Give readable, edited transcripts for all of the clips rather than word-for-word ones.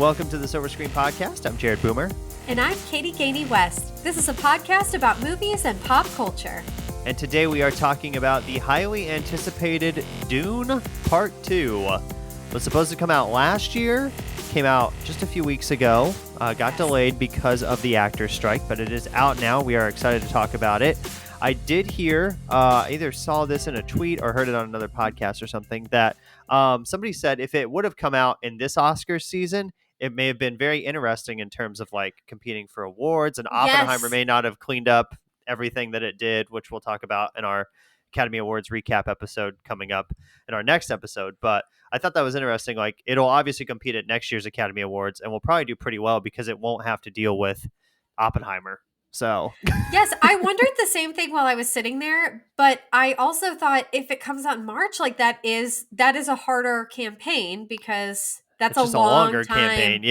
Welcome to the Silver Screen Podcast. I'm Jared Boomer. And I'm Katie Gainey West. This is a podcast about movies and pop culture. And today we are talking about the highly anticipated Dune Part 2. It was supposed to come out last year, came out just a few weeks ago, got delayed because of the actors' strike, but it is out now. We are excited to talk about it. I did hear, either saw this in a tweet or heard it on another podcast or something, that somebody said if it would have come out in this Oscars season, it may have been very interesting in terms of like competing for awards, and Oppenheimer may not have cleaned up everything that it did, which we'll talk about in our Academy Awards recap episode coming up in our next episode. But I thought that was interesting. Like, it'll obviously compete at next year's Academy Awards and will probably do pretty well because it won't have to deal with Oppenheimer. So yes, I wondered the same thing while I was sitting there, but I also thought if it comes out in March, like that is a harder campaign because that's a longer campaign.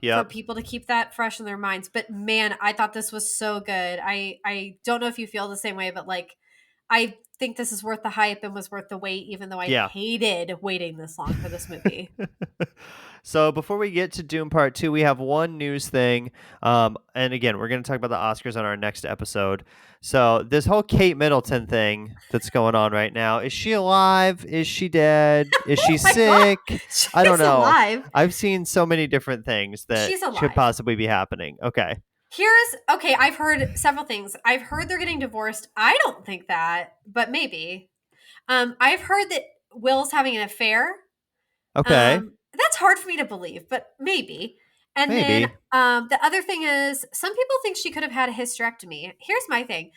For people to keep that fresh in their minds. But man, I thought this was so good. I don't know if you feel the same way, but like I think this is worth the hype and was worth the wait, even though I hated waiting this long for this movie. So before we get to Dune Part 2, we have one news thing. And again, we're going to talk about the Oscars on our next episode. So this whole Kate Middleton thing that's going on right now, is she alive? Is she dead? Is she sick? I don't know. Alive. I've seen so many different things that should possibly be happening. Okay. I've heard several things. I've heard they're getting divorced. I don't think that, but maybe. I've heard that Will's having an affair. Okay. That's hard for me to believe, but maybe. And then the other thing is, some people think she could have had a hysterectomy. Here's my thing.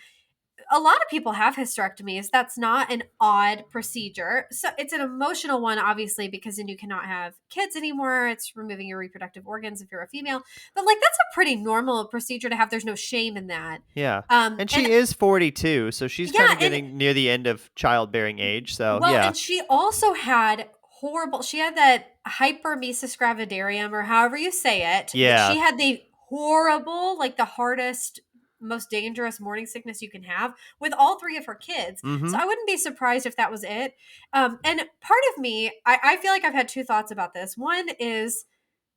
A lot of people have hysterectomies. That's not an odd procedure. So it's an emotional one, obviously, because then you cannot have kids anymore. It's removing your reproductive organs if you're a female. But like, that's a pretty normal procedure to have. There's no shame in that. Yeah. And she is 42, so she's kind of getting near the end of childbearing age. So and she also had she had that hypermesis gravidarum, or however you say it. Yeah. She had the horrible, like the hardest, most dangerous morning sickness you can have with all three of her kids. Mm-hmm. So I wouldn't be surprised if that was it. And part of me, I feel like I've had two thoughts about this. One is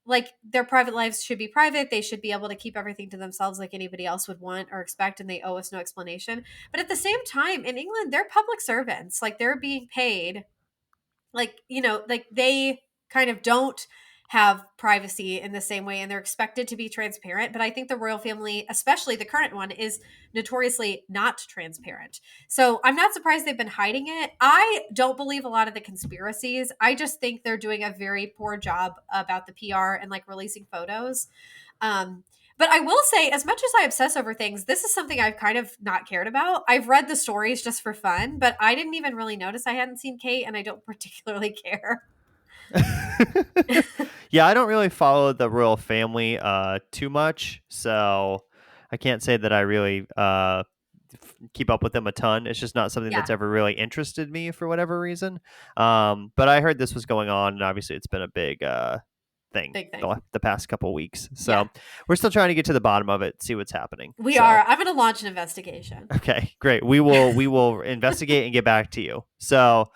like their private lives should be private. They should be able to keep everything to themselves like anybody else would want or expect, and they owe us no explanation. But at the same time, in England, they're public servants. Like, they're being paid. Like, you know, like they kind of don't have privacy in the same way, and they're expected to be transparent. But I think the royal family, especially the current one, is notoriously not transparent. So I'm not surprised they've been hiding it. I don't believe a lot of the conspiracies. I just think they're doing a very poor job about the PR and like releasing photos. But I will say, as much as I obsess over things, this is something I've kind of not cared about. I've read the stories just for fun, but I didn't even really notice I hadn't seen Kate, and I don't particularly care. Yeah, I don't really follow the royal family too much, so I can't say that I really keep up with them a ton. It's just not something that's ever really interested me for whatever reason. But I heard this was going on, and obviously it's been a big thing. The past couple weeks. So we're still trying to get to the bottom of it, see what's happening. We are. I'm going to launch an investigation. Okay, great. We will investigate and get back to you. So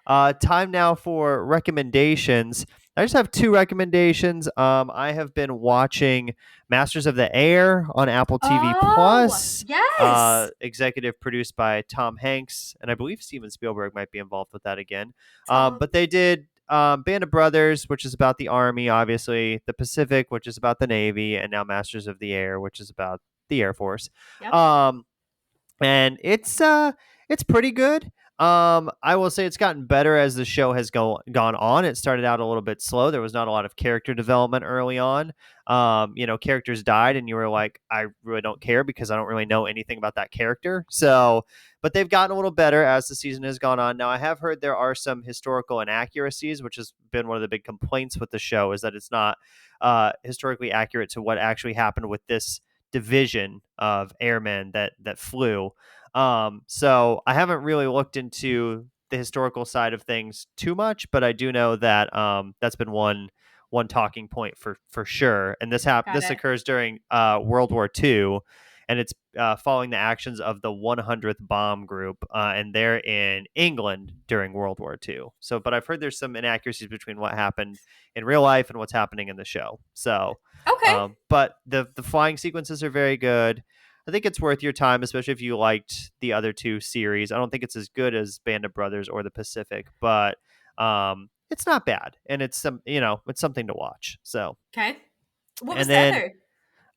time now for recommendations. I just have two recommendations. I have been watching Masters of the Air on Apple TV Plus. Yes. Executive produced by Tom Hanks, and I believe Steven Spielberg might be involved with that again. But they did Band of Brothers, which is about the Army, obviously, The Pacific, which is about the Navy, and now Masters of the Air, which is about the Air Force. Yep. And it's pretty good. I will say it's gotten better as the show has gone on. It started out a little bit slow. There was not a lot of character development early on. Characters died, and you were like, I really don't care because I don't really know anything about that character. So, but they've gotten a little better as the season has gone on. Now, I have heard there are some historical inaccuracies, which has been one of the big complaints with the show, is that it's not historically accurate to what actually happened with this division of airmen that flew. So I haven't really looked into the historical side of things too much, but I do know that that's been one talking point for sure. And this occurs during World War II, and it's following the actions of the 100th Bomb Group, and they're in England during World War II. So, but I've heard there's some inaccuracies between what happened in real life and what's happening in the show. So, Okay. but the flying sequences are very good. I think it's worth your time, especially if you liked the other two series. I don't think it's as good as Band of Brothers or The Pacific, but it's not bad, and it's it's something to watch. So, Okay. What was and the then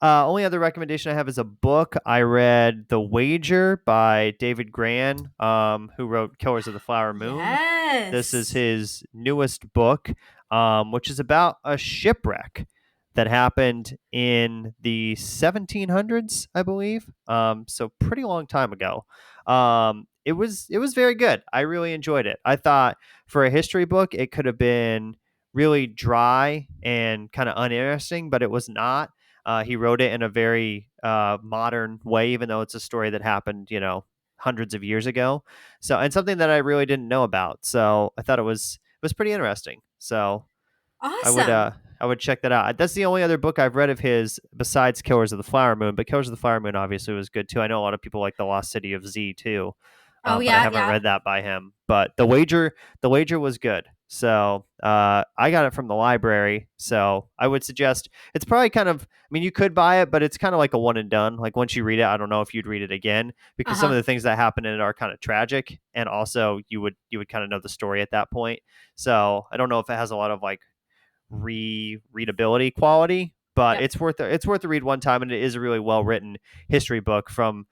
other? only other recommendation I have is a book. I read The Wager by David Gran, who wrote Killers of the Flower Moon. This is Yes. his newest book, which is about a shipwreck that happened in the 1700s, I believe. So pretty long time ago. It was very good. I really enjoyed it. I thought for a history book, it could have been really dry and kind of uninteresting, but it was not. He wrote it in a very modern way, even though it's a story that happened, hundreds of years ago. So, and something that I really didn't know about. So, I thought it was pretty interesting. So, I would Awesome. uh I would check that out. That's the only other book I've read of his besides Killers of the Flower Moon, but Killers of the Flower Moon obviously was good too. I know a lot of people like The Lost City of Z too, Oh but I yeah, haven't yeah. read that by him. But the Wager was good. So I got it from the library. So I would suggest it's probably kind of. I mean, you could buy it, but it's kind of like a one and done. Like once you read it, I don't know if you'd read it again because some Uh-huh. of the things that happen in it are kind of tragic, and also you would kind of know the story at that point. So I don't know if it has a lot of like readability quality, but Yep. it's worth to read one time, and it is a really well written history book from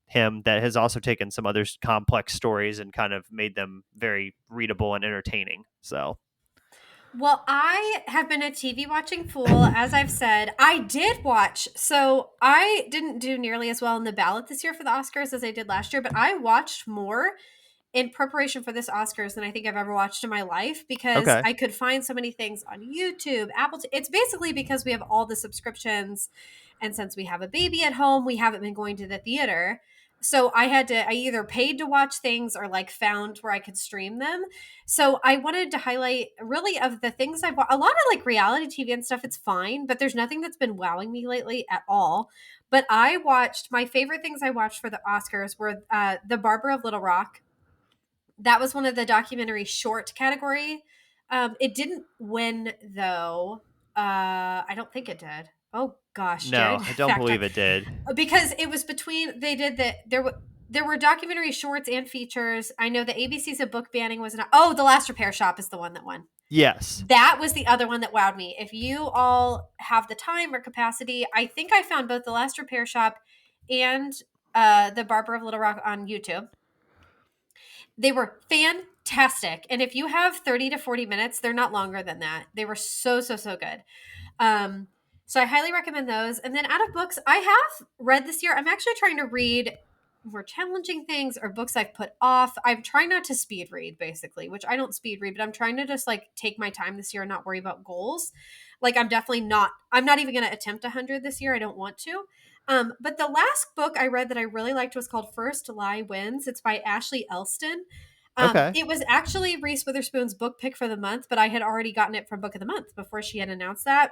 him that has also taken some other complex stories and kind of made them very readable and entertaining. So Well, I have been a TV watching fool, as I've said. I did watch, so I didn't do nearly as well in the ballot this year for the Oscars as I did last year, but I watched more in preparation for this Oscars than I think I've ever watched in my life because okay, I could find so many things on YouTube, It's basically because we have all the subscriptions, and since we have a baby at home, we haven't been going to the theater. So I either paid to watch things or like found where I could stream them. So I wanted to highlight really of the things I've a lot of like reality TV and stuff. It's fine, but there's nothing that's been wowing me lately at all. But I watched my favorite things I watched for the Oscars were the Barber of Little Rock. That was one of the documentary short category. It didn't win though. I don't think it did. Oh gosh, no, Jared, I don't fact believe check. it did. Because it was between they did the there were documentary shorts and features. I know the ABC's of book banning was not. Oh, The Last Repair Shop is the one that won. Yes, That was the other one that wowed me. If you all have the time or capacity, I think I found both The Last Repair Shop and The Barber of Little Rock on YouTube. They were fantastic. And if you have 30 to 40 minutes, they're not longer than that. They were so, so, so good. Um, so I highly recommend those. And then out of books I have read this year, I'm actually trying to read more challenging things or books I've put off. I'm trying not to speed read basically, which I don't speed read, but I'm trying to just like take my time this year and not worry about goals. Like I'm not even going to attempt 100 this year. I don't want to. But the last book I read that I really liked was called First Lie Wins. It's by Ashley Elston. okay, It was actually Reese Witherspoon's book pick for the month, but I had already gotten it from Book of the Month before she had announced that.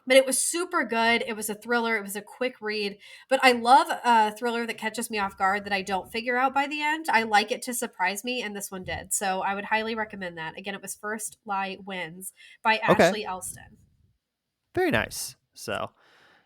But it was super good. It was a thriller. It was a quick read. But I love a thriller that catches me off guard that I don't figure out by the end. I like it to surprise me, and this one did. So I would highly recommend that. Again, it was First Lie Wins by okay, Ashley Elston. very nice. So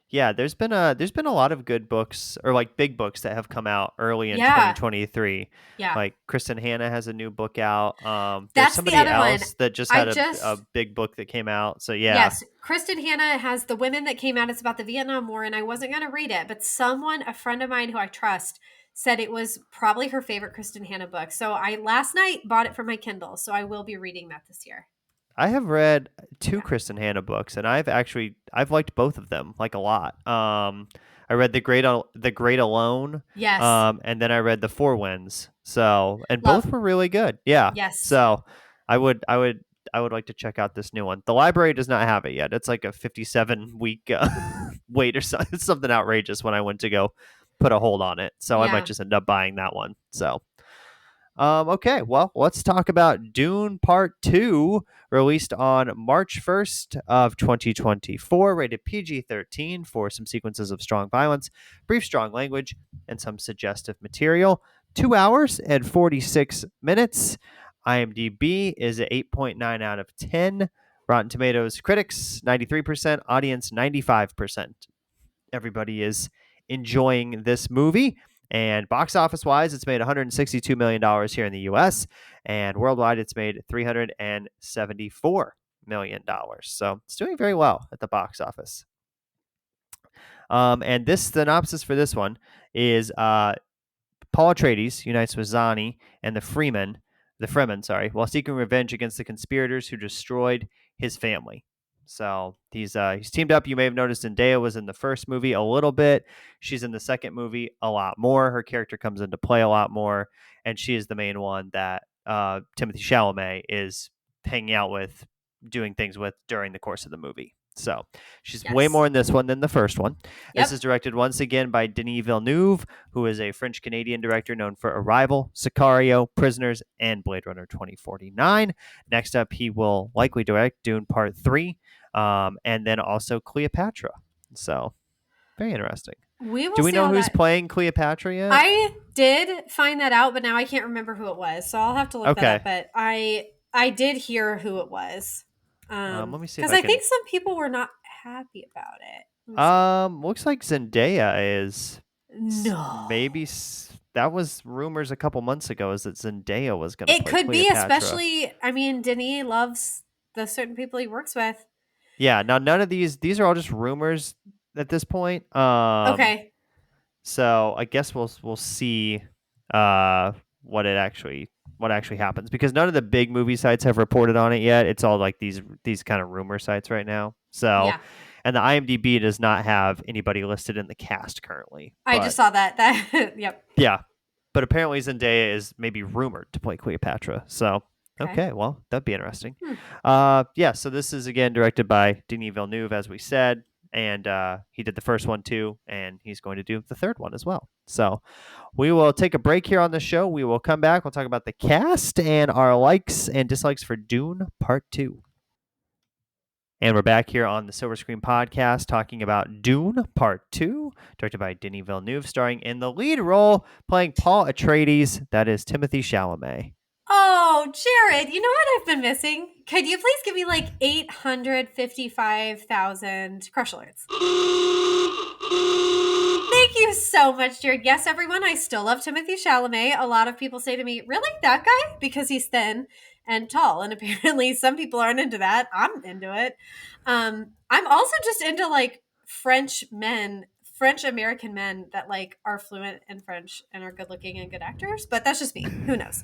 yeah, there's been a lot of good books or like big books that have come out early in Yeah. 2023. Yeah. Like Kristen Hanna has a new book out. There's That's the somebody other one. else that just I had a just big book that came out. So yeah, Yes, Kristen Hanna has The Women That Came Out. It's about the Vietnam War, and I wasn't going to read it, but someone, a friend of mine who I trust, said it was probably her favorite Kristen Hanna book. So I last night bought it for my Kindle, so I will be reading that this year. I have read two Yeah. Kristen Hanna books, and I've liked both of them like a lot. I read the Great Alone, Yes. and then I read the Four Winds. So and both Love. were really good. Yeah. Yes. So I would like to check out this new one. The library does not have it yet. It's like a 57 week wait or something. It's something outrageous when I went to go put a hold on it. So I might Yeah. just end up buying that one. So Okay, well, let's talk about Dune Part 2, released on March 1st of 2024, rated PG-13 for some sequences of strong violence, brief strong language, and some suggestive material. 2 hours and 46 minutes. IMDb is at 8.9 out of 10. Rotten Tomatoes critics 93%, audience 95%. Everybody is enjoying this movie. And box office wise, it's made $162 million here in the US. And worldwide, it's made $374 million. So it's doing very well at the box office. And this synopsis for this one is Paul Atreides unites with Zani and the Fremen, while seeking revenge against the conspirators who destroyed his family. So he's teamed up. You may have noticed Zendaya was in the first movie a little bit. She's in the second movie a lot more. Her character comes into play a lot more, and she is the main one that Timothee Chalamet is hanging out with, doing things with during the course of the movie. So she's way Yes. more in this one than the first one. Yep. This is directed once again by Denis Villeneuve, who is a French-Canadian director known for Arrival, Sicario, Prisoners, and Blade Runner 2049. Next up, he will likely direct Dune Part 3, and then also Cleopatra. So, very interesting. We will Do we see know all who's that. playing Cleopatra yet? I did find that out, but now I can't remember who it was. So I'll have to look that Okay. up. But I did hear who it was. Let me see if Because I I can. think some people were not happy about it. Let me see. Looks like Zendaya is. No. Maybe that was rumors a couple months ago. Is that Zendaya was going to It play could be, Cleopatra? especially, I mean, Denis loves the certain people he works with. Yeah. Now none of these are all just rumors at this point. Okay. So I guess we'll see uh what actually happens, because none of the big movie sites have reported on it yet. It's all like these kind of rumor sites right now. So, Yeah. and the IMDb does not have anybody listed in the cast currently. I just But saw that. Yep. yeah, but apparently Zendaya is maybe rumored to play Cleopatra. So Okay. okay, well that'd be interesting. Hmm. Yeah. So this is again directed by Denis Villeneuve, as we said, and he did the first one too, and he's going to do the third one as well. So we will take a break here on the show. We will come back. We'll talk about the cast and our likes and dislikes for Dune Part 2. And we're back here on the Silver Screen Podcast talking about Dune Part 2, directed by Denis Villeneuve, starring in the lead role, playing Paul Atreides. That is Timothée Chalamet. Oh, Jared, you know what I've been missing? Could you please give me like 855,000 crush alerts? Thank you so much, Jared. Yes, everyone, I still love Timothée Chalamet. A lot of people say to me, really, that guy? Because he's thin and tall. And apparently some people aren't into that. I'm into it. I'm also just into like French men, French American men that like are fluent in French and are good looking and good actors, but that's just me. Who knows?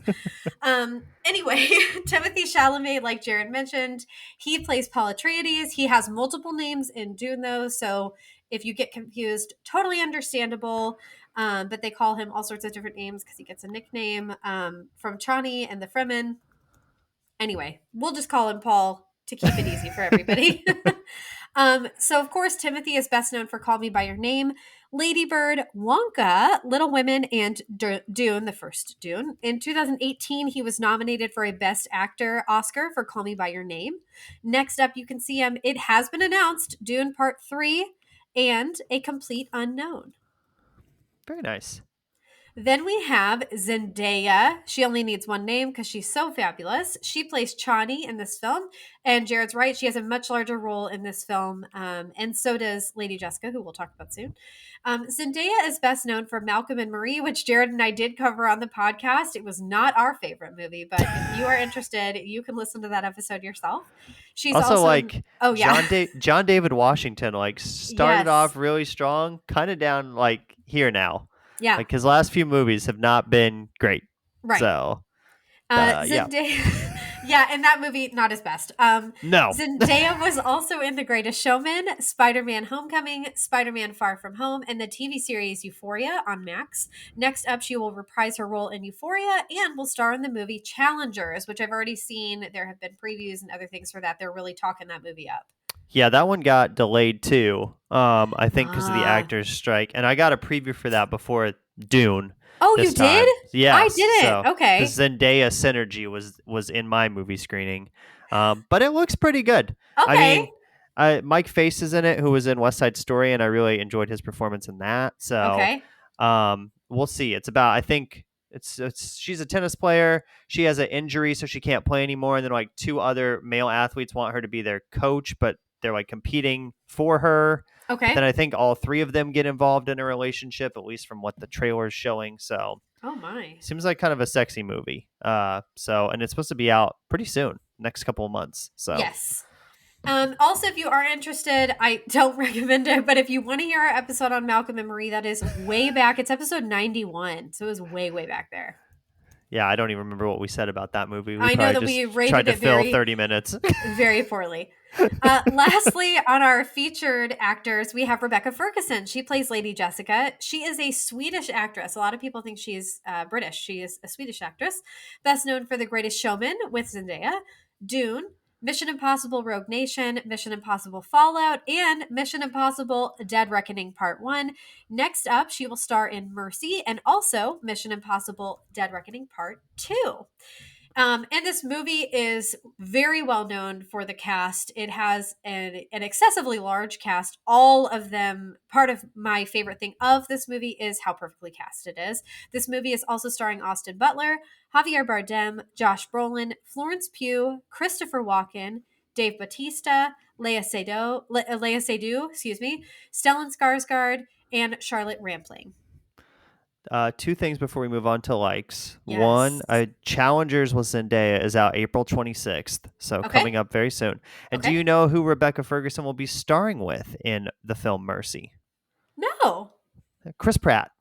Anyway, Timothée Chalamet, like Jared mentioned, he plays Paul Atreides. He has multiple names in Dune, though, so if you get confused, totally understandable. But they call him all sorts of different names because he gets a nickname from Chani and the Fremen. Anyway, we'll just call him Paul to keep it easy for everybody. So, of course, Timothy is best known for Call Me By Your Name, Lady Bird, Wonka, Little Women, and Dune, the first Dune. In 2018, he was nominated for a Best Actor Oscar for Call Me By Your Name. Next up, you can see him. It has been announced, Dune Part 3 and A Complete Unknown. Very nice. Then we have Zendaya. She only needs one name because she's so fabulous. She plays Chani in this film. And Jared's right, she has a much larger role in this film. And so does Lady Jessica, who we'll talk about soon. Zendaya is best known for Malcolm and Marie, which Jared and I did cover on the podcast. It was not our favorite movie, but if you are interested, you can listen to that episode yourself. She's Also, also like oh yeah. John David Washington, like started Yes. off really strong, kind of down like here now. Yeah. Like his last few movies have not been great. Right. So, yeah. Zendaya, yeah, in that movie, not his best. No. Zendaya was also in The Greatest Showman, Spider-Man: Homecoming, Spider-Man: Far From Home, and the TV series Euphoria on Max. Next up, she will reprise her role in Euphoria and will star in the movie Challengers, which I've already seen. There have been previews and other things for that. They're really talking that movie up. Yeah, that one got delayed too. I think because of the actors' strike, and I got a preview for that before Dune. Oh, you this did? time. I Yes, didn't. so the Okay. Zendaya synergy was in my movie screening, but it looks pretty good. I Okay. mean, Mike Face is in it, who was in West Side Story, and I really enjoyed his performance in that. So Okay. we'll see. It's about I think it's she's a tennis player. She has an injury, so she can't play anymore. And then like two other male athletes want her to be their coach, but they're like competing for her. But then Okay. I think all three of them get involved in a relationship, at least from what the trailer is showing. So Oh my. seems like kind of a sexy movie. So and it's supposed to be out pretty soon, next couple of months. So Yes. Also, if you are interested, I don't recommend it, but if you want to hear our episode on Malcolm and Marie, that is way back. It's episode 91. So it was way, way back there. yeah, I don't even remember what we said about that movie. We I know probably that just we tried rated to it fill very, 30 minutes. very poorly. Lastly, on our featured actors, we have Rebecca Ferguson. She plays Lady Jessica. She is a Swedish actress. A lot of people think she's British. She is a Swedish actress, best known for The Greatest Showman with Zendaya, Dune, Mission Impossible Rogue Nation, Mission Impossible Fallout, and Mission Impossible Dead Reckoning Part 1. Next up, she will star in Mercy and also Mission Impossible Dead Reckoning Part 2. And this movie is very well known for the cast. It has an excessively large cast. All of them, part of my favorite thing of this movie is how perfectly cast it is. This movie is also starring Austin Butler, Javier Bardem, Josh Brolin, Florence Pugh, Christopher Walken, Dave Bautista, Leia Seydoux, excuse me, Stellan Skarsgård, and Charlotte Rampling. Two things before we move on to likes. One, Yes. Challengers with Zendaya is out April 26th, so Okay. coming up very soon. And do Okay. you know who Rebecca Ferguson will be starring with in the film Mercy? No. Chris Pratt.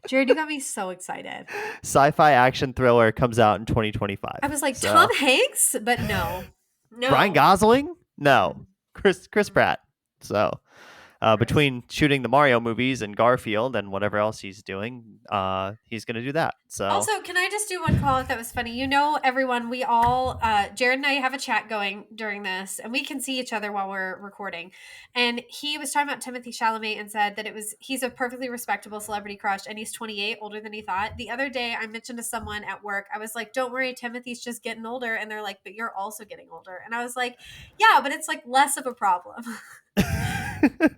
Jared, you got me so excited. Sci-fi action thriller comes out in 2025. I was like, Tom So Hanks? But no. Ryan No. Gosling? No, Mm-mm. Chris Pratt. So Gross. between shooting the Mario movies and Garfield and whatever else he's doing, he's going to do that. So Also, can I just do one call out that was funny? You know, everyone, we all, Jared and I have a chat going during this, and we can see each other while we're recording. And he was talking about Timothée Chalamet and said that he's a perfectly respectable celebrity crush, and he's 28, older than he thought. The other day, I mentioned to someone at work, I was like, don't worry, Timothy's just getting older. And they're like, but you're also getting older. And I was like, yeah, but it's like less of a problem.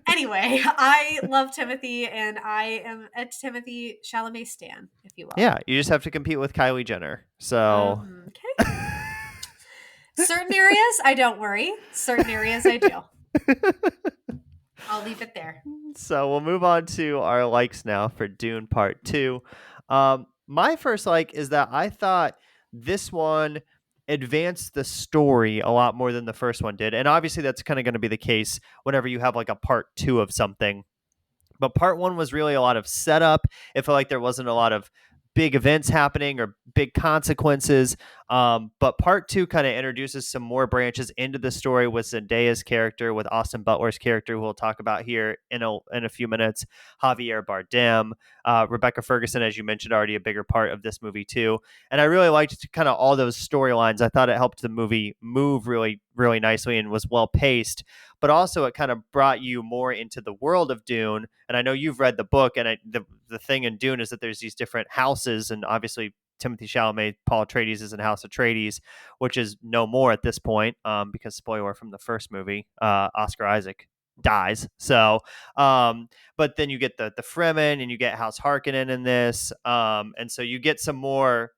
Anyway, I love Timothy, and I am a Timothy Chalamet stan, if you will. yeah, you just have to compete with Kylie Jenner. So Okay. Certain areas, I don't worry. Certain areas, I do. I'll leave it there. so we'll move on to our likes now for Dune Part 2. My first like is that I thought this one advanced the story a lot more than the first one did. And obviously that's kind of going to be the case whenever you have like a part 2 of something. But part 1 was really a lot of setup. It felt like there wasn't a lot of big events happening or big consequences. But part 2 kind of introduces some more branches into the story with Zendaya's character, with Austin Butler's character, who we'll talk about here in a few minutes, Javier Bardem, Rebecca Ferguson, as you mentioned, already a bigger part of this movie too. And I really liked kind of all those storylines. I thought it helped the movie move really, really nicely and was well paced. But also it kind of brought you more into the world of Dune. And I know you've read the book, and the thing in Dune is that there's these different houses, and obviously Timothée Chalamet, Paul Atreides is in House Atreides, which is no more at this point, because spoiler from the first movie, Oscar Isaac dies. So, but then you get the Fremen, and you get House Harkonnen in this, and so you get some more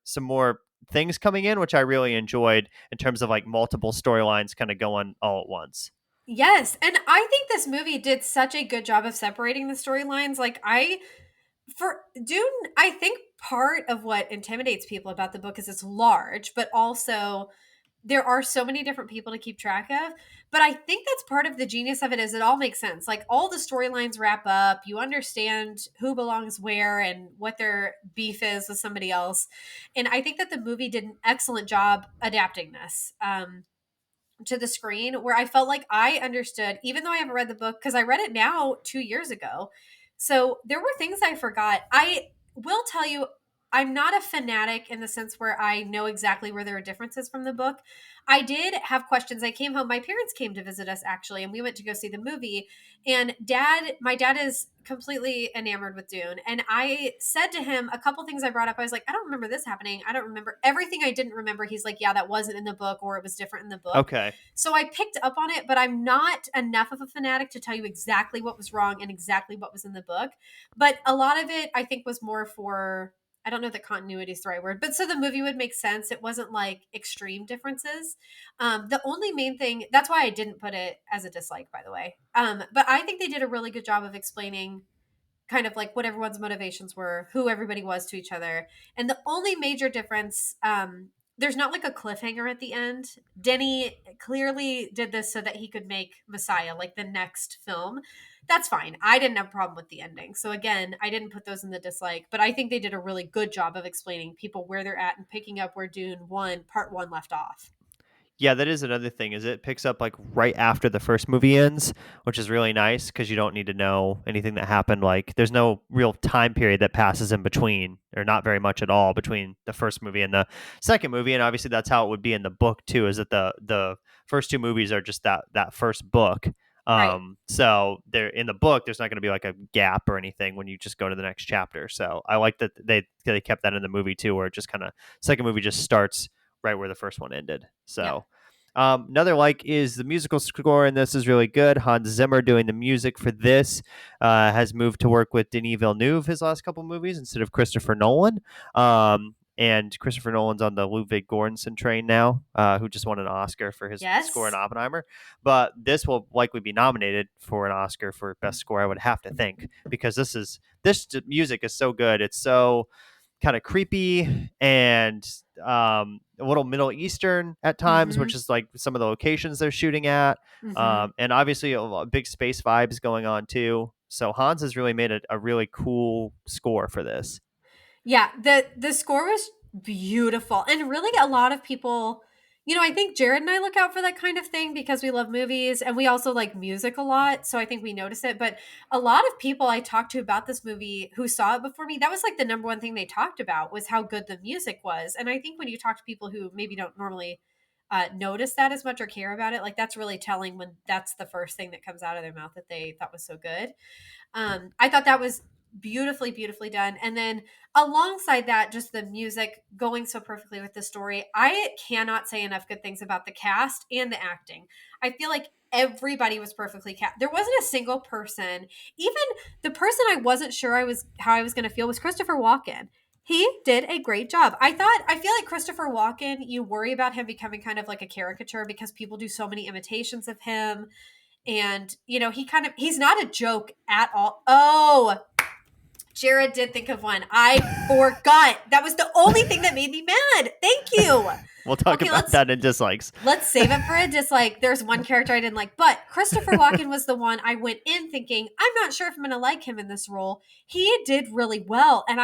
things coming in, which I really enjoyed in terms of like multiple storylines kind of going all at once. Yes, and I think this movie did such a good job of separating the storylines. For Dune, I think part of what intimidates people about the book is it's large, but also there are so many different people to keep track of. But I think that's part of the genius of it is it all makes sense. Like all the storylines wrap up, you understand who belongs where and what their beef is with somebody else. And I think that the movie did an excellent job adapting this. To the screen where I felt like I understood, even though I haven't read the book, because I read it now 2 years ago. So there were things I forgot. I will tell you, I'm not a fanatic in the sense where I know exactly where there are differences from the book. I did have questions. I came home, my parents came to visit us actually, and we went to go see the movie. And my dad is completely enamored with Dune. And I said to him a couple things I brought up. I was like, I don't remember this happening. I don't remember everything I didn't remember. He's like, yeah, that wasn't in the book or it was different in the book. Okay. So I picked up on it, but I'm not enough of a fanatic to tell you exactly what was wrong and exactly what was in the book. But a lot of it, I think, was more for, I don't know that continuity is the right word, but so the movie would make sense. It wasn't like extreme differences. The only main thing, that's why I didn't put it as a dislike, by the way. But I think they did a really good job of explaining kind of like what everyone's motivations were, who everybody was to each other. And the only major difference, there's not like a cliffhanger at the end. Denny clearly did this so that he could make Messiah, like the next film. That's fine. I didn't have a problem with the ending. So again, I didn't put those in the dislike, but I think they did a really good job of explaining people where they're at and picking up where Dune 1, part 1 left off. Yeah, that is another thing. Is it picks up like right after the first movie ends, which is really nice because you don't need to know anything that happened. Like, there's no real time period that passes in between, or not very much at all between the first movie and the second movie. And obviously, that's how it would be in the book too. Is that the first two movies are just that first book. Right. So there in the book, there's not going to be like a gap or anything when you just go to the next chapter. So I like that they kept that in the movie too, where it just kind of second movie just starts right where the first one ended. Yep. So another like is the musical score in this is really good. Hans Zimmer doing the music for this has moved to work with Denis Villeneuve his last couple movies instead of Christopher Nolan. And Christopher Nolan's on the Ludwig Göransson train now, who just won an Oscar for his score in Yes. Oppenheimer. But this will likely be nominated for an Oscar for best score, I would have to think, because this music is so good. It's so kind of creepy and a little Middle Eastern at times, Mm-hmm. which is like some of the locations they're shooting at. Mm-hmm. And obviously a big space vibes going on too. So Hans has really made a really cool score for this. Yeah, the score was beautiful. And really a lot of people, I think Jared and I look out for that kind of thing because we love movies and we also like music a lot, so I think we notice it, but a lot of people I talked to about this movie who saw it before me, that was like the number one thing they talked about was how good the music was. And I think when you talk to people who maybe don't normally notice that as much or care about it, like that's really telling when that's the first thing that comes out of their mouth that they thought was so good. I thought that was beautifully, beautifully done. And then alongside that, just the music going so perfectly with the story. I cannot say enough good things about the cast and the acting. I feel like everybody was perfectly cast. There wasn't a single person, even the person I wasn't sure how I was going to feel was Christopher Walken. He did a great job. I feel like Christopher Walken, you worry about him becoming kind of like a caricature because people do so many imitations of him. And, he's not a joke at all. Oh, Jared did think of one. I forgot. That was the only thing that made me mad. Thank you. We'll talk Okay, about that in dislikes. let's save it for a dislike. There's one character I didn't like, but Christopher Walken was the one I went in thinking, I'm not sure if I'm going to like him in this role. He did really well. And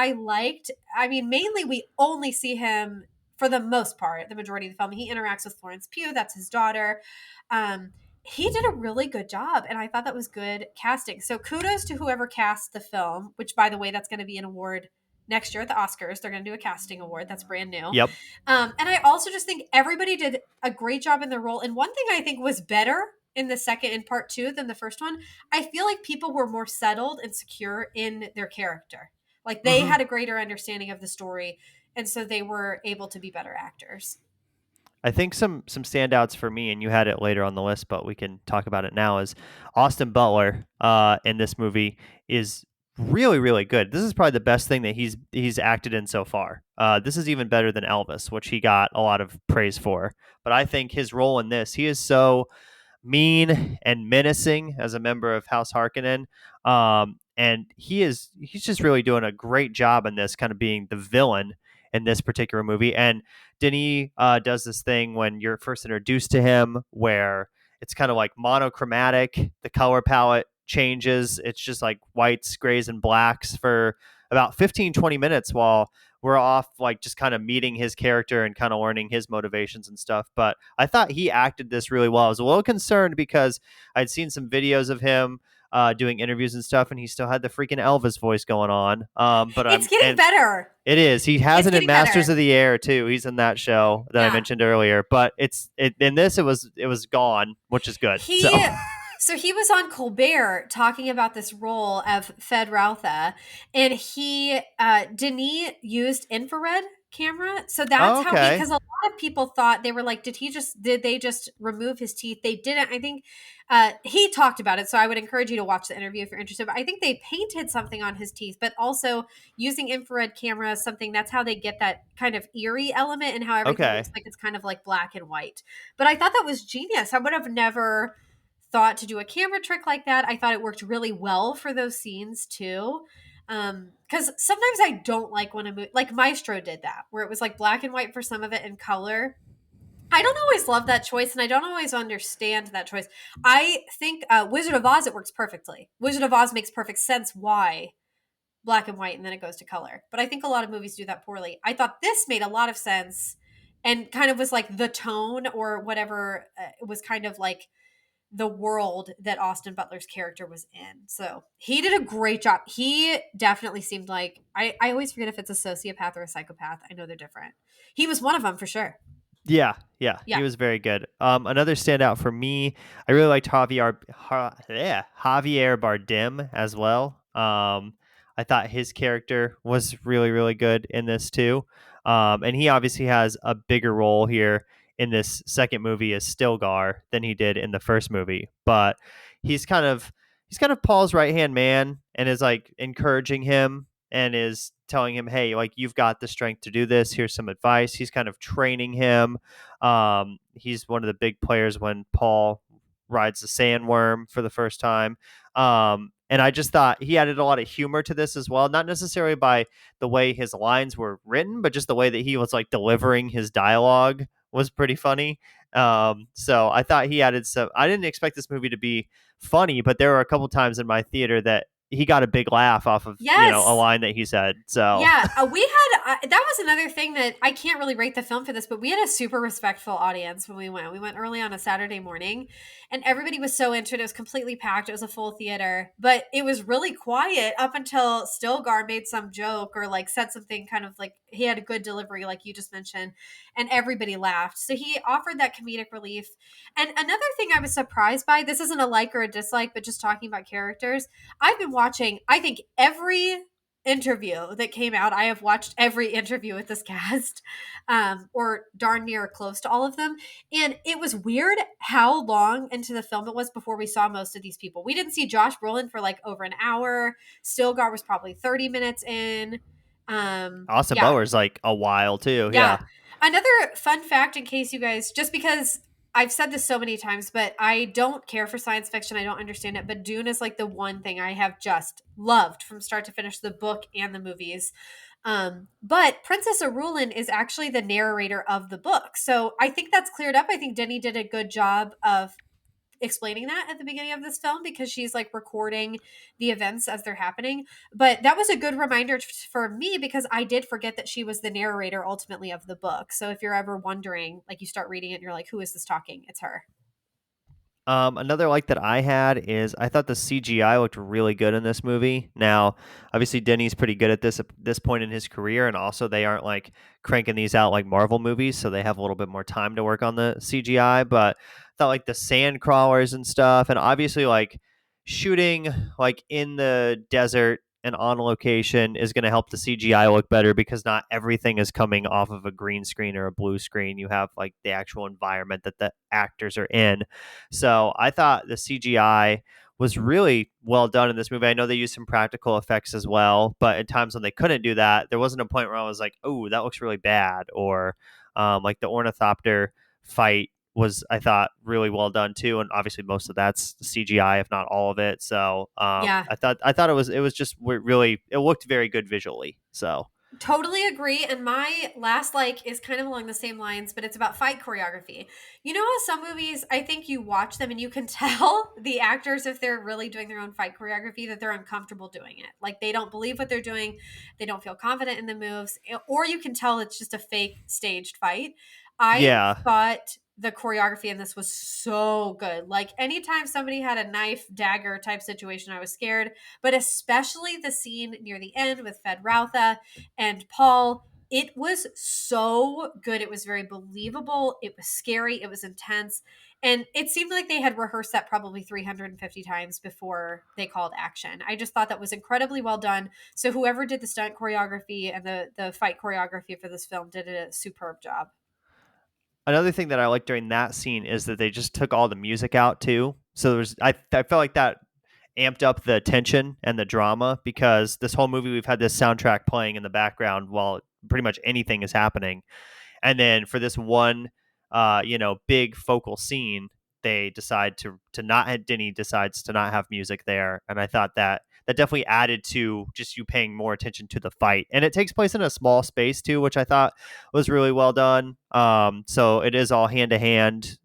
mainly we only see him for the most part, the majority of the film. He interacts with Florence Pugh, that's his daughter. Um, he did a really good job, and I thought that was good casting. So kudos to whoever cast the film, which, by the way, that's going to be an award next year at the Oscars. They're going to do a casting award. That's brand new. Yep. And I also just think everybody did a great job in their role. And one thing I think was better in the second in part two than the first one, I feel like people were more settled and secure in their character. Like they Mm-hmm. had a greater understanding of the story. And so they were able to be better actors. I think some standouts for me, and you had it later on the list, but we can talk about it now. Is Austin Butler in this movie is really really good. This is probably the best thing that he's acted in so far. This is even better than Elvis, which he got a lot of praise for. But I think his role in this, he is so mean and menacing as a member of House Harkonnen. And he's just really doing a great job in this, kind of being the villain in this particular movie. And Denis does this thing when you're first introduced to him where it's kind of like monochromatic. The color palette changes. It's just like whites, grays, and blacks for about 15-20 minutes while we're off like just kind of meeting his character and kind of learning his motivations and stuff. But I thought he acted this really well. I was a little concerned because I'd seen some videos of him doing interviews and stuff, and he still had the freaking Elvis voice going on. But It's I'm getting and better. it is. He has It's it in getting Masters better. of the Air too. He's in that show that I Yeah. mentioned earlier. But in this it was gone, which is good. So He so he was on Colbert talking about this role of Fed Routha, and he Denis used infrared camera. So that's oh, how he, okay, because a lot of people thought, they were like, did they just remove his teeth? They didn't. I think he talked about it. So I would encourage you to watch the interview if you're interested. But I think they painted something on his teeth, but also using infrared camera, something that's how they get that kind of eerie element and how everything okay, looks like it's kind of like black and white. But I thought that was genius. I would have never thought to do a camera trick like that. I thought it worked really well for those scenes too. Because sometimes I don't like when a movie, like Maestro did that, where it was like black and white for some of it and color. I don't always love that choice, and I don't always understand that choice. I think Wizard of Oz, it works perfectly. Wizard of Oz makes perfect sense why black and white and then it goes to color. But I think a lot of movies do that poorly. I thought this made a lot of sense and kind of was like the tone or whatever, was kind of like the world that Austin Butler's character was in. So he did a great job. He definitely seemed like, I always forget if it's a sociopath or a psychopath. I know they're different. He was one of them for sure. yeah, he Yeah. was very good. Another standout for me, I really liked Javier Bardem as well. I thought his character was really really good in this too. And he obviously has a bigger role here in this second movie as Stilgar than he did in the first movie, but he's kind of he's kind of Paul's right hand man and is like encouraging him and is telling him, hey, like you've got the strength to do this. Here's some advice. He's kind of training him. He's one of the big players when Paul rides the sandworm for the first time. And I just thought he added a lot of humor to this as well, not necessarily by the way his lines were written, but just the way that he was like delivering his dialogue was pretty funny. So I thought he added some. I didn't expect this movie to be funny, but there were a couple times in my theater that he got a big laugh off of a Yes. line that he said. So Yeah, we had that was another thing that I can't really rate the film for this, but we had a super respectful audience when we went. We went early on a Saturday morning, and everybody was so into it. It was completely packed. It was a full theater, but it was really quiet up until Stilgar made some joke or like said something kind of like he had a good delivery, like you just mentioned, and everybody laughed. So he offered that comedic relief. And another thing I was surprised by, this isn't a like or a dislike, but just talking about characters. I've been watching, I think, every interview that came out. I have watched every interview with this cast, or darn near close to all of them. And it was weird how long into the film it was before we saw most of these people. We didn't see Josh Brolin for like over an hour. Stilgar was probably 30 minutes in. Austin Yeah, Butler's like a while too. yeah. Yeah. Another fun fact, in case you guys, just because I've said this so many times, but I don't care for science fiction. I don't understand it. But Dune is like the one thing I have just loved from start to finish, the book and the movies. But Princess Arulin is actually the narrator of the book. So I think that's cleared up. I think Denny did a good job of explaining that at the beginning of this film because she's like recording the events as they're happening. But that was a good reminder for me because I did forget that she was the narrator ultimately of the book. So if you're ever wondering, like you start reading it and you're like, who is this talking? It's her. Another like that I had is I thought the CGI looked really good in this movie. Now, obviously, Denny's pretty good at this point in his career, and also they aren't like cranking these out like Marvel movies, so they have a little bit more time to work on the CGI. But I thought like the sand crawlers and stuff, and obviously like shooting like in the desert and on location is going to help the CGI look better because not everything is coming off of a green screen or a blue screen. You have like the actual environment that the actors are in. So I thought the CGI was really well done in this movie. I know they used some practical effects as well, but at times when they couldn't do that, there wasn't a point where I was like, "Oh, that looks really bad," or like the ornithopter fight was, I thought, really well done too. And obviously, most of that's CGI, if not all of it. So Yeah. I thought it was just really it looked very good visually. So Totally agree. And my last like is kind of along the same lines, but it's about fight choreography. You know how some movies, I think you watch them and you can tell the actors, if they're really doing their own fight choreography, that they're uncomfortable doing it. Like they don't believe what they're doing, they don't feel confident in the moves, or you can tell it's just a fake staged fight. I yeah, thought the choreography in this was so good. Like anytime somebody had a knife dagger type situation, I was scared. But especially the scene near the end with Fed Routha and Paul, it was so good. It was very believable. It was scary. It was intense. And it seemed like they had rehearsed that probably 350 times before they called action. I just thought that was incredibly well done. So whoever did the stunt choreography and the fight choreography for this film did a superb job. Another thing that I liked during that scene is that they just took all the music out too. So I felt like that amped up the tension and the drama, because this whole movie we've had this soundtrack playing in the background while pretty much anything is happening. And then for this one, big focal scene, they decide to not. Denny decides to not have music there, and I thought that definitely added to just you paying more attention to the fight. And it takes place in a small space too, which I thought was really well done. So it is all hand to hand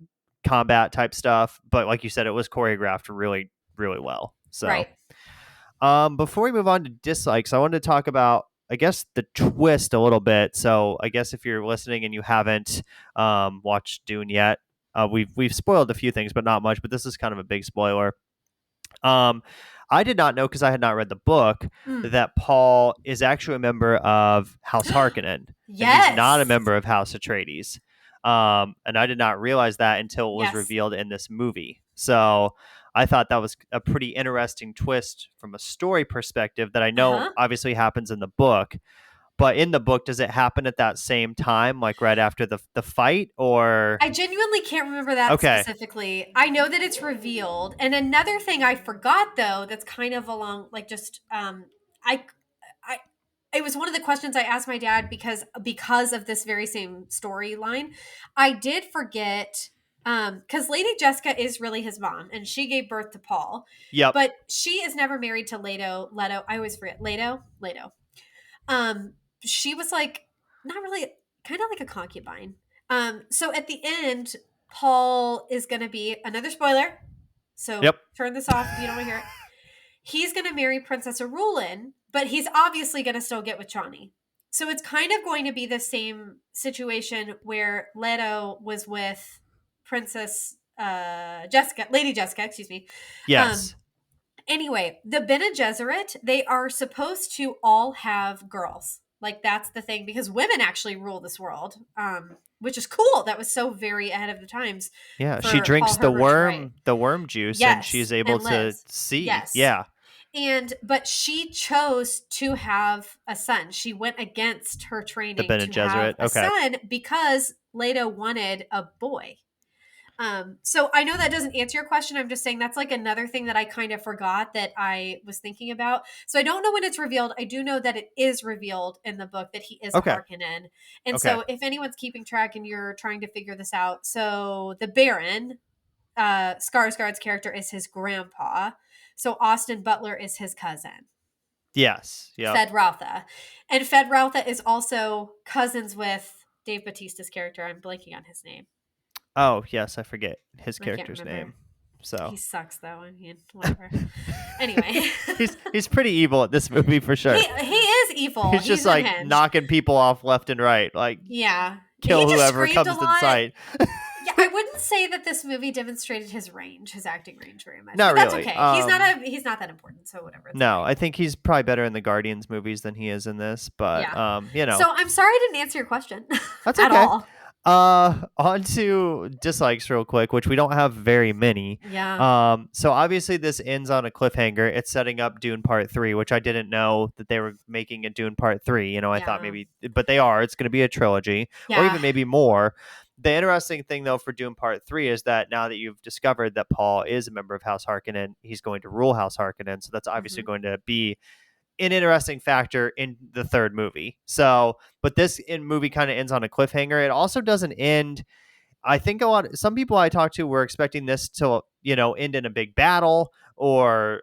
combat type stuff, but like you said, it was choreographed really, really well. So Right. before we move on to dislikes, I wanted to talk about, I guess, the twist a little bit. So I guess if you're listening and you haven't watched Dune yet, we've spoiled a few things, but not much. But this is kind of a big spoiler. Um, I did not know, because I had not read the book, Mm. that Paul is actually a member of House Harkonnen, and he's not a Yes. member of House Atreides. And I did not realize that until it was Yes. revealed in this movie. So I thought that was a pretty interesting twist from a story perspective that I know Uh-huh. obviously happens in the book. But in the book, does it happen at that same time, like right after the fight, or I genuinely can't remember that okay? specifically. I know that it's revealed. And another thing I forgot though, that's kind of along like just I I it was one of the questions I asked my dad because of this very same storyline. I did forget cuz Lady Jessica is really his mom and she gave birth to Paul. Yep, But she is never married to Leto. I always forget. Leto. Um, she was like not really, kind of like a concubine. So at the end, Paul is going to be another spoiler. So yep, turn this off if you don't want to hear it. He's going to marry Princess Arulin, but he's obviously going to still get with Chani. So it's kind of going to be the same situation where Leto was with Princess Jessica, Lady Jessica, excuse me. Um, yes, Anyway, the Bene Gesserit, they are supposed to all have girls. Like that's the thing because women actually rule this world, which is cool. That was so very ahead of the times yeah. She for Paul drinks Herbert to write. the worm juice, and she's Yes, able and to lives. see. Yes. Yeah, But she chose to have a son. She went against her the training Bene to have Gesserit. a Okay, son because Leto wanted a boy. So I know that doesn't answer your question. I'm just saying that's like another thing that I kind of forgot that I was thinking about. So I don't know when it's revealed. I do know that it is revealed in the book that he is a okay, Harkonnen. And okay. so if anyone's keeping track and you're trying to figure this out, so the Baron, Skarsgård's character is his grandpa. So Austin Butler is his cousin. Yes, yep. Fed Routha. And Fed Routha is also cousins with Dave Bautista's character. I'm blanking on his name. Oh, yes, I forget his I can't character's remember. name. So He sucks though. I mean, whatever. Anyway, he's pretty evil at this movie for sure. he is evil. He's He's just like unhinged. knocking people off left and right, like Yeah, he kill just whoever screamed a comes in lot. sight. Yeah, I wouldn't say that this movie demonstrated his range, his acting range, very much. Not But that's really. okay. He's not that important. So whatever. It's No, fine. I think he's probably better in the Guardians movies than he is in this, but Yeah. So you know, I'm sorry I didn't answer your question that's at okay. all. On to dislikes real quick, which we don't have very many. Yeah. So obviously this ends on a cliffhanger. It's setting up Dune Part 3, which I didn't know that they were making a Dune Part 3. You know, I thought Yeah. maybe, but they are. It's going to be a trilogy, or Yeah. even maybe more. The interesting thing, though, for Dune Part 3 is that now that you've discovered that Paul is a member of House Harkonnen, he's going to rule House Harkonnen. So that's obviously Hmm. going to be an interesting factor in the third movie. So, but this movie kind of ends on a cliffhanger. It also doesn't end. I think some people I talked to were expecting this to, end in a big battle, or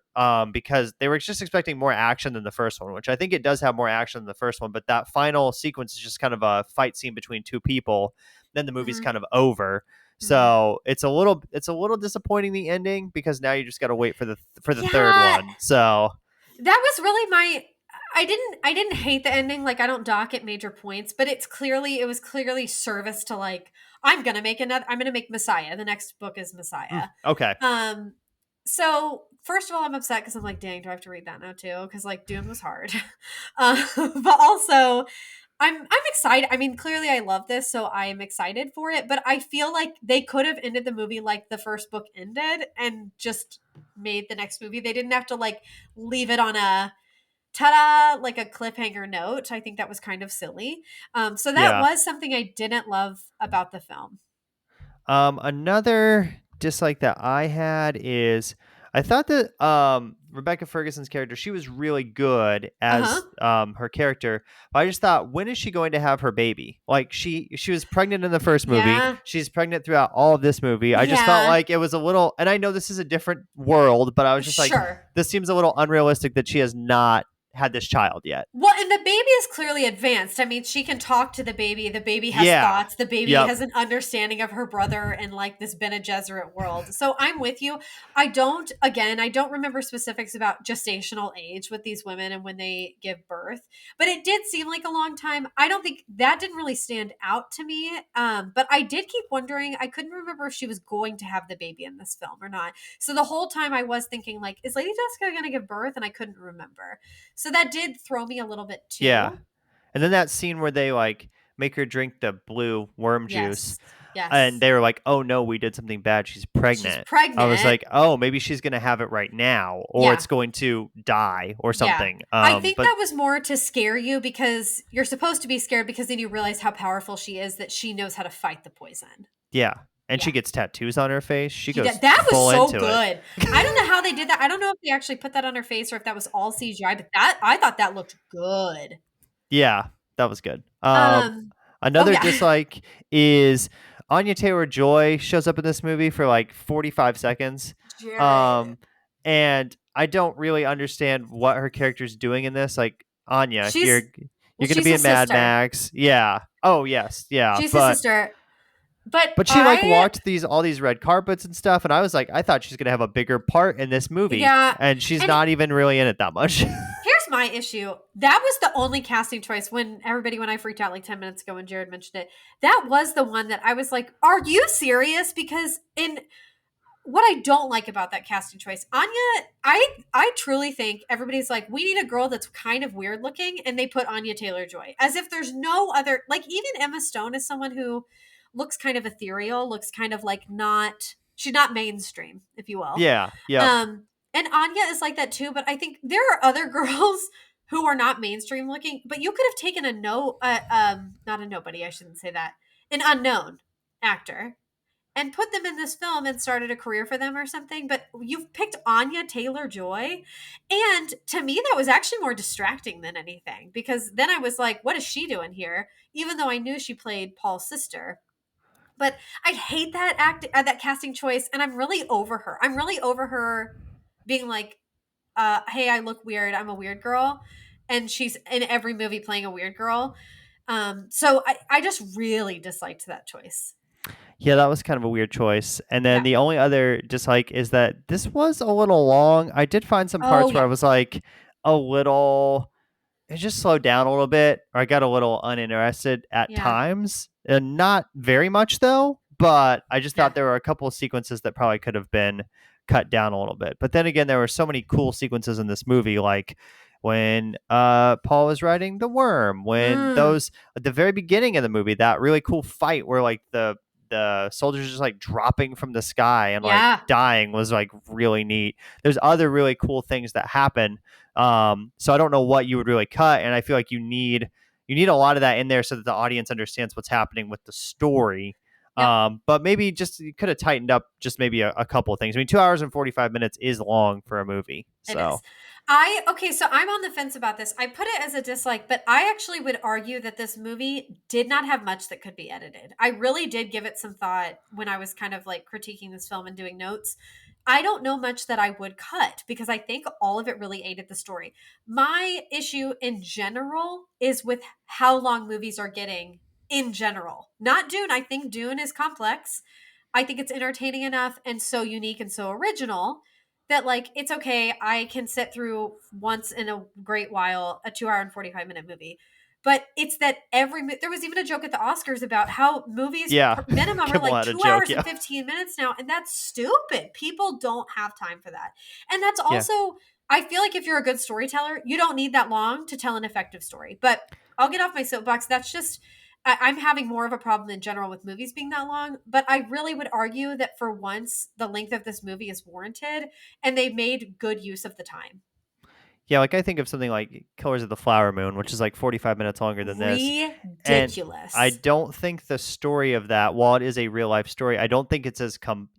because they were just expecting more action than the first one, which I think it does have more action than the first one. But that final sequence is just kind of a fight scene between two people. Then the movie's Hmm. kind of over. Hmm. So it's a little disappointing, the ending, because now you just got to wait for the third Yeah. one. So That was really I didn't hate the ending. Like, I don't dock at major points, but it was clearly service to, like, I'm gonna make Messiah. The next book is Messiah. Okay. Um so first of all, I'm upset because I'm like, dang, do I have to read that now too? Because like Dune was hard. But also I'm excited. I mean, clearly I love this, so I am excited for it, but I feel like they could have ended the movie like the first book ended and just made the next movie. They didn't have to like leave it on a ta-da, like a cliffhanger note. I think that was kind of silly. So that Yeah. was something I didn't love about the film. Another dislike that I had is I thought that Rebecca Ferguson's character, she was really good Uh-huh. as her character, but I just thought, when is she going to have her baby? Like, she was pregnant in the first movie, Yeah. she's pregnant throughout all of this movie. I just felt Yeah. like it was a little, and I know this is a different world, but I was just like, Sure. this seems a little unrealistic that she has not had this child yet. Well, and the baby is clearly advanced. I mean, she can talk to the baby. The baby has Yeah. thoughts. The baby Yep. has an understanding of her brother and like this Bene Gesserit world. So I'm with you. I don't remember specifics about gestational age with these women and when they give birth, but it did seem like a long time. I don't think that didn't really stand out to me. But I did keep wondering, I couldn't remember if she was going to have the baby in this film or not. So the whole time I was thinking, like, is Lady Jessica going to give birth? And I couldn't remember. So that did throw me a little bit Yeah. too. And then that scene where they like make her drink the blue worm juice, Yes. and Yes. they were like, "Oh no, we did something bad. She's She's pregnant." I was pregnant. like, "Oh, maybe she's gonna have it right now, or Yeah. it's going to die, or Yeah. something." I think But that was more to scare you because you're supposed to be scared because then you realize how powerful she is, that she knows how to fight the poison. yeah, and she Yeah. gets tattoos on her face. She She did. goes That was full so into it. good. I don't know how they did that. I don't know if they actually put that on her face or if that was all CGI, but that I thought that looked good. Yeah, that was good. Oh Another yeah. dislike is Anya Taylor-Joy shows up in this movie for like 45 seconds. Jared. Um, and I don't really understand what her character's doing in this. Like, Anya, She's well, you're going to she's be a in Mad sister. Max. Yeah. Oh, yes. Yeah. She's his sister. But But she like I walked all these red carpets and stuff, and I was like, I thought she's going to have a bigger part in this movie, yeah, and she's and not even really in it that much. here's my issue. That was the only casting choice when I freaked out like 10 minutes ago when Jared mentioned it. That was the one that I was like, "Are you serious?" Because in what I don't like about that casting choice, Anya, I truly think everybody's like, we need a girl that's kind of weird looking, and they put Anya Taylor-Joy as if there's no other. Like, even Emma Stone is someone who looks kind of ethereal, looks kind of like not she's not mainstream, if you will. Yeah. Yep. Um, and Anya is like that too, but I think there are other girls who are not mainstream looking, but you could have taken not a nobody, I shouldn't say that, an unknown actor and put them in this film and started a career for them or something. But you've picked Anya Taylor Joy. And to me, that was actually more distracting than anything because then I was like, what is she doing here? Even though I knew she played Paul's sister. But I hate that casting choice, and I'm really over her. I'm really over her being like, "Hey, I look weird. I'm a weird girl," and she's in every movie playing a weird girl. So I just really disliked that choice. Yeah, that was kind of a weird choice. And then Yeah. the only other dislike is that this was a little long. I did find some Oh parts where I yeah. was like a little, it just slowed down a little bit, or I got a little uninterested at Yeah. times. And not very much though, but I just Yeah. thought there were a couple of sequences that probably could have been cut down a little bit. But then again, there were so many cool sequences in this movie, like when Paul was riding the worm, when Mm, those at the very beginning of the movie, that really cool fight where like the soldiers just like dropping from the sky and like yeah. dying was like really neat. There's other really cool things that happen. So I don't know what you would really cut, and I feel like you need a lot of that in there so that the audience understands what's happening with the story. Yep. But maybe just you could have tightened up just maybe a couple of things. I mean, 2 hours and 45 minutes is long for a movie. It is. So Okay, so I'm on the fence about this. I put it as a dislike, but I actually would argue that this movie did not have much that could be edited. I really did give it some thought when I was kind of like critiquing this film and doing notes. I don't know much that I would cut because I think all of it really aided the story. My issue in general is with how long movies are getting in general. Not Dune. I think Dune is complex. I think it's entertaining enough and so unique and so original that like it's okay, I can sit through once in a great while a 2 hour and 45-minute movie. But it's that there was even a joke at the Oscars about how movies Yeah. minimum are Kimmel like had a 2 joke. hours Yeah. and 15 minutes now, and that's stupid. People don't have time for that. And that's Yeah. also, I feel like if you're a good storyteller, you don't need that long to tell an effective story. But I'll get off my soapbox. That's just I'm having more of a problem in general with movies being that long, but I really would argue that for once the length of this movie is warranted and they made good use of the time. Yeah, like I think of something like Killers of the Flower Moon, which is like 45 minutes longer than this. And I Ridiculous. don't think the story of that, while it is a real life story, I don't think it's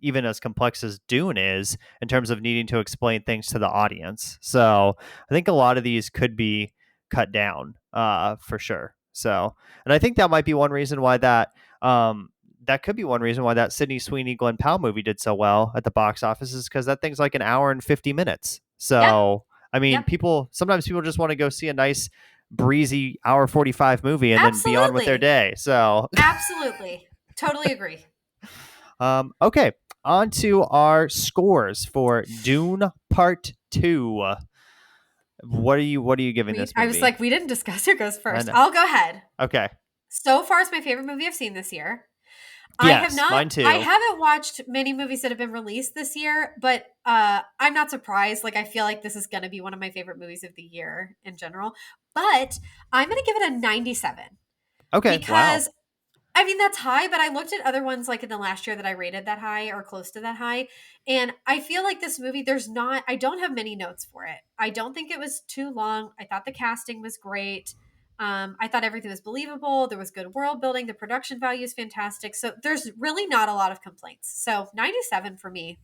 even as complex as Dune is in terms of needing to explain things to the audience. So I think a lot of these could be cut down, for sure. So, and I think that might be one reason why that could be one reason why that Sydney Sweeney Glenn Powell movie did so well at the box office is because that thing's like an hour and 50 minutes. Yep. So I mean, Yep. sometimes people just want to go see a nice, breezy hour 45 movie and then be on with their Absolutely. day. So, Absolutely. Totally agree. okay, on to our scores for Dune Part 2. What are you giving this I was movie? like, we didn't discuss who goes I first. know. I'll go ahead. Okay. So far, it's my favorite movie I've seen this year. Yes, mine I too. haven't watched many movies that have been released this year, but I'm not surprised. Like, I feel like this is going to be one of my favorite movies of the year in general. But I'm going to give it a 97 Okay. Wow. because I mean, that's high, but I looked at other ones like in the last year that I rated that high or close to that high. And I feel like this movie, I don't have many notes for it. I don't think it was too long. I thought the casting was great. I thought everything was believable. There was good world building. The production value is fantastic. So there's really not a lot of complaints. So 97 for me.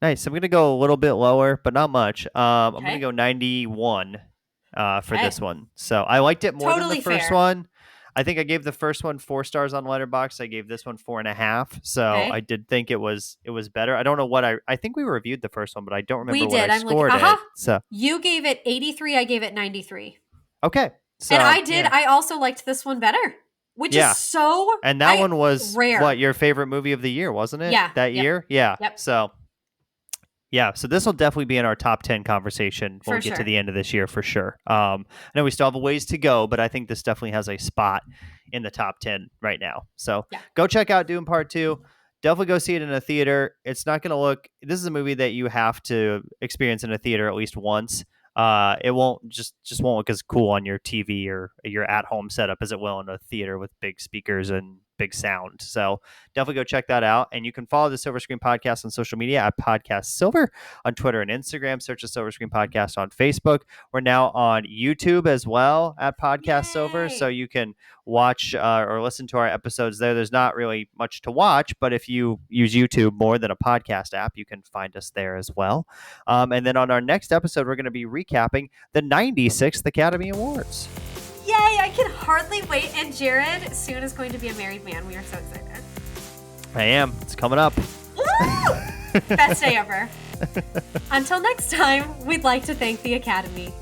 Nice. I'm going to go a little bit lower, but not much. I'm going to Okay. go 91 for Okay. this one. So I liked it more than the Totally first fair. one. I think I gave the first one 4 stars on Letterboxd. I gave this one 4.5. So I Okay. did think it was better. I don't know what I think we reviewed the first one, but I don't We remember what I did. I'm like, scored it. aha. So You gave it 83. I gave it 93. okay. And So I did. yeah, I also liked this one better, which is yeah. so And that one was what, rare. your favorite movie of the year, wasn't it? Yeah. That Yep. year? Yeah. Yep. So yeah, so this will definitely be in our top 10 conversation when For we get to sure. the end of this year for sure. I know we still have a ways to go, but I think this definitely has a spot in the top 10 right now. So Yeah. go check out Dune Part 2. Definitely go see it in a theater. It's not going to this is a movie that you have to experience in a theater at least once. It won't won't look as cool on your TV or your at home setup as it will in a theater with big speakers and big sound. So definitely go check that out. And you can follow the Silver Screen Podcast on social media at Podcast Silver on Twitter and Instagram. Search the Silver Screen Podcast on Facebook. We're now on YouTube as well at Podcast Silver. So Yay. you can watch or listen to our episodes there. There's not really much to watch, but if you use YouTube more than a podcast app, you can find us there as well. And then on our next episode, we're going to be recapping the 96th Academy Awards. Yay. I can hardly wait. And Jared soon is going to be a married man. We are so excited. I am. It's coming up. Woo! Best day ever. Until next time, we'd like to thank the Academy.